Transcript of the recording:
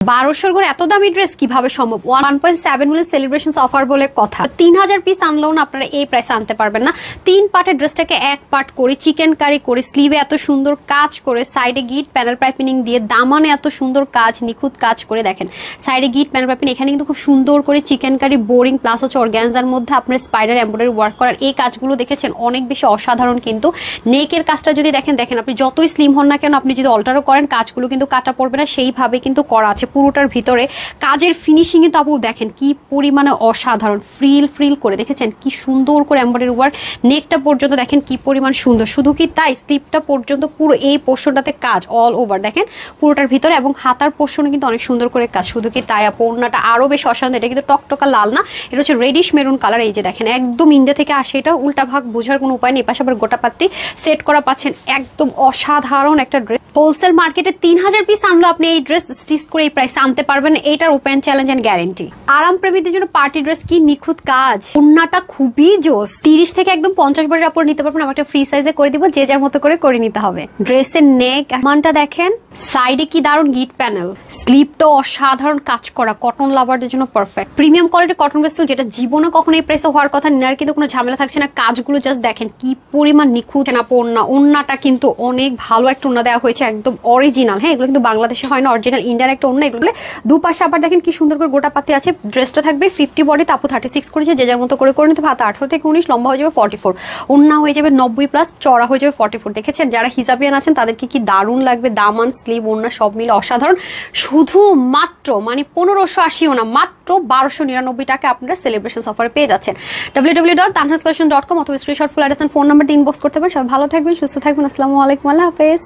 1200 করে এত দামি ড্রেস কিভাবে সম্ভব? 1.7 মিলিয়ন সেলিব্রেশন অফার বলে কথা। 3000 পিস আনলেও না আপনারা এই প্রাইসে আনতে পারবেন না। 3 পার্টের ড্রেসটাকে 1 পার্ট করে চিকেন কারি করে স্লিভে এত সুন্দর কাজ করে সাইডে গিট প্যানেল পাইপিং দিয়ে দামানে এত সুন্দর কাজ নিখুঁত কাজ করে দেখেন সাইডে গিট প্যানেল পাইপিং এখানে কিন্তু খুব সুন্দর করে চিকেন কারি বোরিং প্লাস হচ্ছে অর্গানজার মধ্যে আপনার স্পাইডার এমব্রয়ডারি ওয়ার্ক করার এই কাজগুলো দেখেছেন অনেক বেশি অসাধারণ। কিন্তু নেকের কাজটা যদি দেখেন আপনি যতই স্লিম হন না কেন আপনি যদি অল্টারও করেন কাজগুলো কিন্তু কাটা পড়বে না, সেইভাবে কিন্তু করা আছে পুরোটার ভিতরে। কাজের ফিনিশিং কিন্তু আপু দেখেন কি পরিমাণে অসাধারণ, ফ্রিল ফ্রিল করে দেখেছেন কি সুন্দর করে এমব্রয়ডারি ওয়ার্ক। নেকটা পর্যন্ত দেখেন কি পরিমাণ সুন্দর, শুধু কি তাই স্লিপটা পর্যন্ত পুরো এই পোর্শনটাতে কাজ অল ওভার দেখেন পুরোটার ভিতরে, এবং হাতার পোর্শনে কিন্তু অনেক সুন্দর করে কাজ। শুধু কি তাই আপু ওড়নাটা আরো বেশ অসাধারণ। এটা কিন্তু টকটকা লাল না, এটা হচ্ছে রেডিশ মেরুন কালার। এই যে দেখেন একদম ইন্ডিয়া থেকে আসে, এটা উল্টা ভাগ বোঝার কোনো উপায় নেই। পাশে আবার গোটা পাত্তি সেট করা পাচ্ছেন, একদম অসাধারণ একটা ড্রেস। হোলসেল মার্কেটে 3000 পিস আনলো আপনি এই ড্রেস স্টিচ করে এই প্রাইসে আনতে পারবেন, এটার ওপেন চ্যালেঞ্জ এন্ড গ্যারেন্টি। আরাম প্রেমীদের জন্য পার্টি ড্রেস কি নিখুঁত কাজ, ওড়নাটা খুবই জোস। 30 থেকে একদম 50 বডির উপর নিতে পারবেন, আমাকে ফ্রি সাইজে করে দিব, যে যার মতো করে নিতে হবে। ড্রেসের নেক মানটা দেখেন, সাইডে কি দারুণ গিট প্যানেল, স্লিপটা অসাধারণ কাজ করা, কটন লাভারদের জন্য perfect. Premium quality cotton vessel যেটা জীবনে কখনো এই প্রাইসে হওয়ার কথা নেওয়ার কিন্তু কোনো ঝামেলা থাকছে না। কাজগুলো জাস্ট দেখেন কি পরিমাণ নিখুঁত না। ওড়নাটা কিন্তু অনেক ভালো একটা ওড়না দেওয়া হয়েছে, একদম অরিজিনাল। হ্যাঁ, এগুলো কিন্তু বাংলাদেশে হয় না, অরিজিনাল ইন্ডিয়ার একটা ওড়না। এগুলো দুপাশে আবার দেখেন কি সুন্দর করে গোটা পাতি আছে। ড্রেসটা থাকবে 50 বডি, তাপু 36 করেছে, যে যার মতো করে নিতে। হাত 18 থেকে 19, লম্বা হয়ে যাবে 44, ওড়না হয়ে যাবে 90 প্লাস, চড়া হয়ে যাবে 44। দেখেছেন যারা হিজাবিয়ান আছেন তাদেরকে কি দারুণ লাগবে। দামান স্লিভ ওড়না সব মিলে অসাধারণ। শুধু মাত্র 1580 না, মাত্র 1299 টাকা আপনারা সেলিব্রেশন অফারে পেয়ে যাচ্ছেন। www.tanhascollection.com অথবা screenshot full address phone number দিয়ে ইনবক্স করতে পারেন। সবাই ভালো থাকবেন, সুস্থ থাকবেন। আসসালামু আলাইকুম, আল্লাহ হাফেজ।